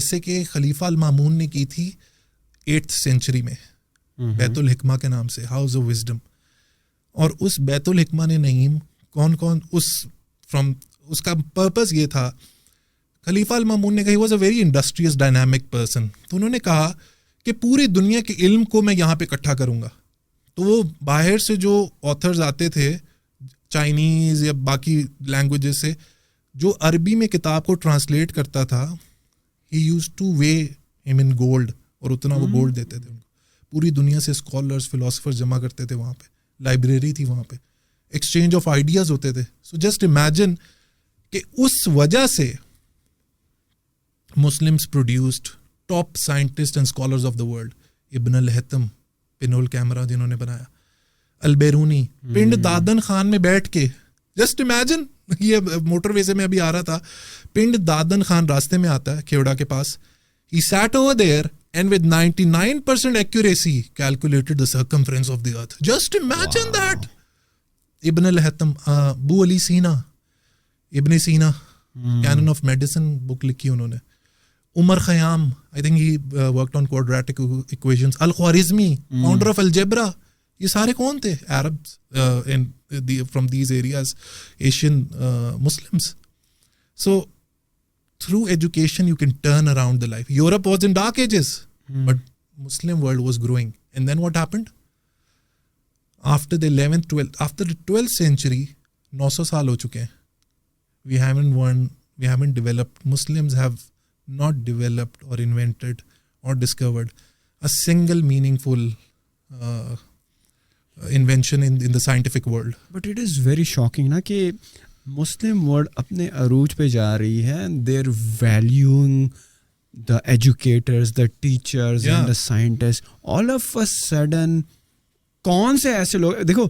جیسے کہ خلیفہ المامون نے کی تھی 8th سینچری میں بیت الحکمہ کے نام سے, ہاؤس آف وزڈم. اور اس بیت الحکمہ نے نعیم کون اس کا پرپز یہ تھا, خلیفہ المامون نے کہا, he was a very industries dynamic person, تو انہوں نے کہا کہ پوری دنیا کے علم کو میں یہاں پہ اکٹھا کروں گا. تو وہ باہر سے جو آتھرز آتے تھے چائنیز یا باقی لینگویجز سے, جو عربی میں کتاب کو ٹرانسلیٹ کرتا تھا, ہی یوز ٹو وے ہم ان گولڈ, اور اتنا وہ گولڈ دیتے تھے ان کو. پوری دنیا سے اسکالرز فلاسفرز جمع کرتے تھے وہاں پہ, لائبریری تھی وہاں پہ, ایکسچینج آف آئیڈیاز ہوتے تھے. سو جسٹ امیجن کہ اس وجہ سے Muslims produced top scientist and scholars of the world. ابن الہیثم, پینول کیمرہ جنہوں نے بنایا, البیرونی, پنڈ دادن خان میں بیٹھ کے, جسٹ امیجن, یہ موٹر وے سے میں ابھی آ رہا تھا, پنڈ دادن خان راستے میں آتا ہے کھیوڑا کے پاس, he sat over there and with 99% accuracy calculated the circumference of the earth. Just imagine that. ابن الہیثم, ابو علی سینا, ابن سینا, canon of medicine book لکھی انہوں نے. عمر خیام, I think he worked on quadratic equations. الخوارزمی, founder of algebra. یہ سارے کون تھے؟ Arabs from these areas, Asian Muslims. So through education you can turn around the life. Europe was in dark ages, but Muslim world was growing. And then what happened? After the 12th century, 900 سال ہو چکے ہیں. We haven't developed. Muslims have not developed or invented or discovered a single meaningful invention in the scientific world. But it is very shocking نا کہ Muslim world اپنے عروج پہ جا رہی ہے. They're valuing the educators, the teachers and the scientists. All of a sudden کون سے ایسے لوگ, دیکھو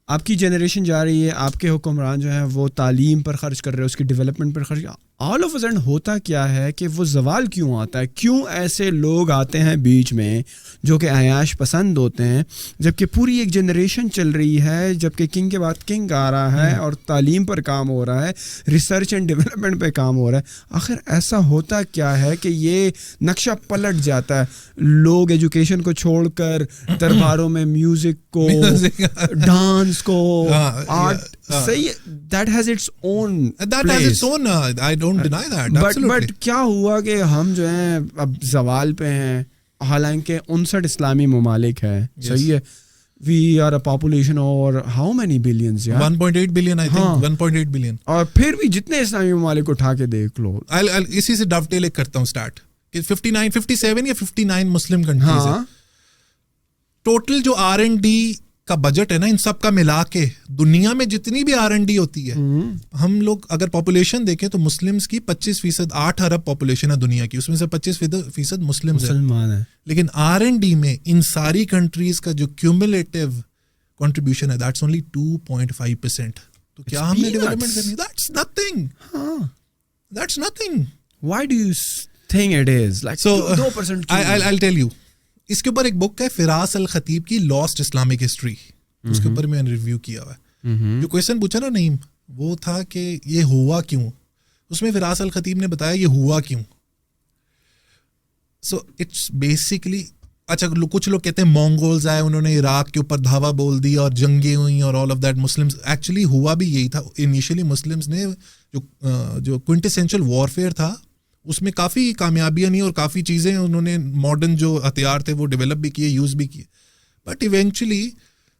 آپ کی جنریشن جا رہی ہے, آپ کے حکمران جو ہیں وہ تعلیم پر خرچ کر رہے ہیں, اس کی ڈیولپمنٹ پر خرچ. آل آف اے سڈن ہوتا کیا ہے کہ وہ زوال کیوں آتا ہے؟ کیوں ایسے لوگ آتے ہیں بیچ میں جو کہ عیاش پسند ہوتے ہیں, جبکہ پوری ایک جنریشن چل رہی ہے, جبکہ کنگ کے بعد کنگ آ رہا ہے اور تعلیم پر کام ہو رہا ہے, ریسرچ اینڈ ڈیولپمنٹ پہ کام ہو رہا ہے. آخر ایسا ہوتا کیا ہے کہ یہ نقشہ پلٹ جاتا ہے؟ لوگ ایجوکیشن کو چھوڑ کر درباروں میں میوزک کو, ڈانس کو, آرٹ, صحیح, that has its own I don't deny that. Absolutely. But کیا ہوا کہ ہم جو ہیں اب زوال پہ ہیں, حالانکہ 59 اسلامی ممالک ہیں, صحیح ہے, we are a population over how many billions? 1.8 billion, I think. 1.8 billion. اور پھر بھی جتنے اسلامی ممالک اٹھا کے دیکھ لو. اسی سے ڈاف ٹیل کرتا ہوں اسٹارٹ کہ 57 یا 59 مسلم کنٹریز ہیں. ٹوٹل جو R&D کا بجٹ ہے نا ان سب کا ملا کے, دنیا میں جتنی بھی R&D ہوتی ہے, ہم لوگ اگر پاپولیشن دیکھیں تو مسلمس کی 25%, 8 ارب پاپولیشن ہے دنیا کی, اس میں سے 25% مسلمان ہیں. لیکن R&D میں ان ساری کنٹریز کا جو کیومولیٹیو کنٹریبیوشن ہے دیٹس اونلی 2.5%. تو کیا ہم نے ڈیولپمنٹ کرنی؟ That's nothing. Why do you think it is like 2%? I'll tell you. اس کے اوپر ایک بک ہے فراس الخطیب کی لاسٹ اسلامک ہسٹری, اس کے اوپر میں نے ریویو کیا ہوا ہے. جو کویشچن پوچھا نا نعیم, وہ تھا کہ یہ ہوا کیوں, اس میں فراس الخطیب نے بتایا یہ ہوا کیوں. سو اٹس بیسکلی, اچھا کچھ لوگ کہتے ہیں مونگولز آئے, انہوں نے عراق کے اوپر دھاوا بول دی اور جنگیں ہوئیں اور all of that. Muslims actually ہوا بھی یہی تھا. انیشلی مسلمز نے جو کوئنٹیسینشل وارفیئر تھا اس میں کافی کامیابیاں نہیں اور کافی چیزیں انہوں نے ماڈرن جو ہتھیار تھے وہ ڈیولپ بھی کیے, یوز بھی کیے. But eventually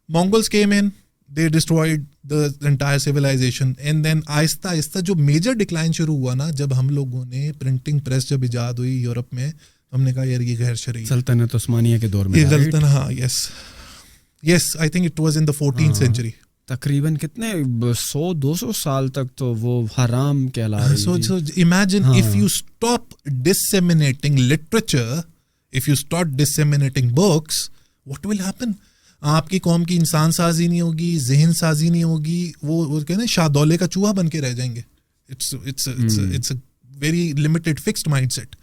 Mongols came in, they destroyed the entire civilisation. And then آہستہ آہستہ جو میجر ڈکلائن شروع ہوا نا, جب ہم لوگوں نے پرنٹنگ پریس جب ایجاد ہوئی یورپ میں, ہم نے کہا یار یہ غیر شرعی سلطنت عثمانیہ کے دور میں, ہاں, yes I think it was in the 14th century. تقریباً کتنے 100-200 سال تک تو وہ حرام کہلا رہی تھی. So imagine if you stop disseminating literature, if you start disseminating books, what will happen? آپ کی قوم کی انسان سازی نہیں ہوگی, ذہن سازی نہیں ہوگی, وہ کہتے ہیں شاہ دولے کا چوہا بن کے رہ جائیں گے. It's a very limited fixed mindset.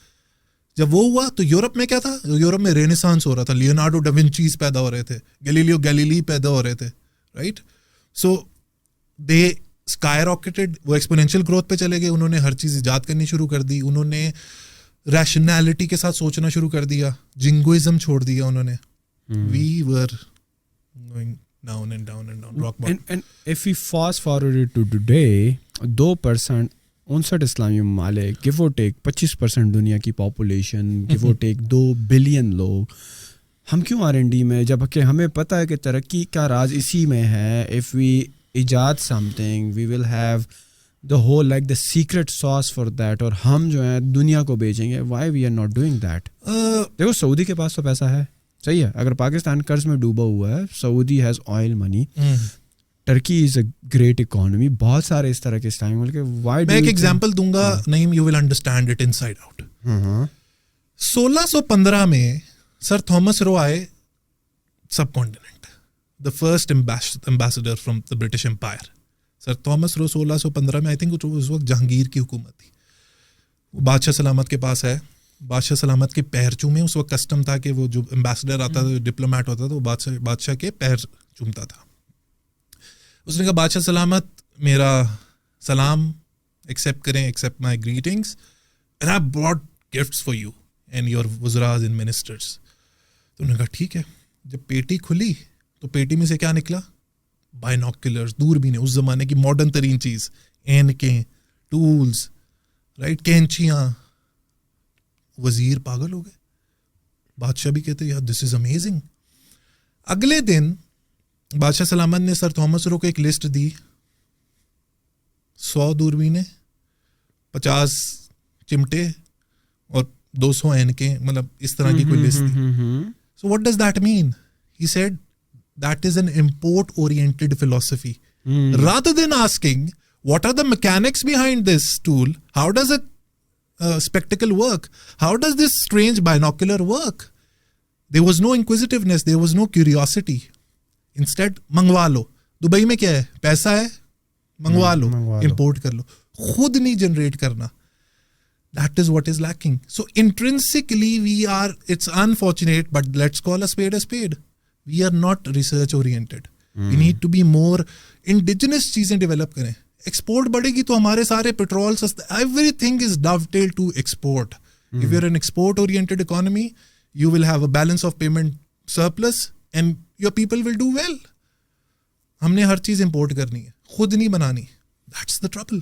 جب وہ ہوا تو یورپ میں کیا تھا, یورپ میں رینیسانس ہو رہا تھا, لیونارڈو ڈا ونچیز پیدا ہو رہے تھے, گیلیلیو گیلیلی پیدا ہو رہے تھے, رائٹ. سو دے اسکائی راکٹڈ, وہ ایکسپونینشیل گروتھ پہ چلے گئے, انہوں نے ہر چیز ایجاد کرنی شروع کر دی, انہوں نے ریشنالٹی کے ساتھ سوچنا شروع کر دیا, جنگوئزم چھوڑ دیا انہوں نے. We were going down and down and down, rock bottom. And if you fast forward to today, 2% 59 اسلامی ممالک, گیو اور ٹیک 25% دنیا کی پاپولیشن, گیو اور ٹیک 2 بلین لوگ. ہم کیوں R&D میں, جب کہ ہمیں پتہ ہے کہ ترقی کا راز اسی میں ہے. اف وی ایجاد something we will have the whole like the secret sauce for that, اور ہم جو ہے دنیا کو بیچیں گے. Why we are not doing that? دیکھو سعودی کے پاس تو پیسہ ہے, صحیح ہے. اگر پاکستان قرض میں ڈوبا ہوا ہے, Saudi has oil money, Turkey is a great economy, بہت سارے اس طرح کے اسلامک ملک. وائی میں ایک ایگزامپل دوں گا, Naeem, you will understand it inside out. 1615 میں سر تھامس رو آئے subcontinent, the first ambassador from the British empire. Sir Thomas Roe 1615 میں, آئی تھنک اس وقت جہانگیر کی حکومت تھی, بادشاہ سلامت کے پاس ہے. بادشاہ سلامت کے پیر چومے, اس وقت کسٹم تھا کہ وہ جو امبیسڈر آتا تھا, ڈپلومیٹ ہوتا تھا, وہ بادشاہ کے پیر چومتا تھا. اس نے کہا بادشاہ سلامت میرا سلام ایکسیپٹ کریں, accept my greetings, and I brought gifts for you and your وزراز اینڈ منسٹرس. تو انہوں نے کہا ٹھیک ہے. جب پیٹی کھلی تو پیٹی میں سے کیا نکلا؟ بائنوکولرز, دوربینیں, اس زمانے کی ماڈرن ترین چیز, اینکیں, ٹولز, رائٹ, کینچیاں. وزیر پاگل ہو گئے, بادشاہ بھی کہتے یار دس از امیزنگ. اگلے دن بادشاہ سلامت نے سر تھامس رو کو ایک لسٹ دی, 100 دوربینیں, 50 چمٹے اور 200 اینکیں, مطلب اس طرح کی کوئی لسٹ دی. So what does that mean? He said that is an import oriented philosophy. Rather than asking what are the mechanics behind this tool, how does it spectacle work, how does this strange binocular work, there was no inquisitiveness, there was no curiosity. Instead منگوا لو, Dubai میں کیا ہے, پیسہ ہے, منگوا لو, import کر لو, خود نہیں جنریٹ کرنا. That is what is lacking. So intrinsically we are, it's unfortunate, but let's call a spade. We are not research oriented. We need to be more indigenous چیزیں ڈیولپ کریں. ایکسپورٹ بڑھے گی تو ہمارے سارے پیٹرول سستے, everything is dovetail to export. If you are an export oriented economy you will have a balance of payment surplus and your people will do well. ہم نے ہر چیز امپورٹ کرنی ہے, خود نہیں بنانی. That's the trouble.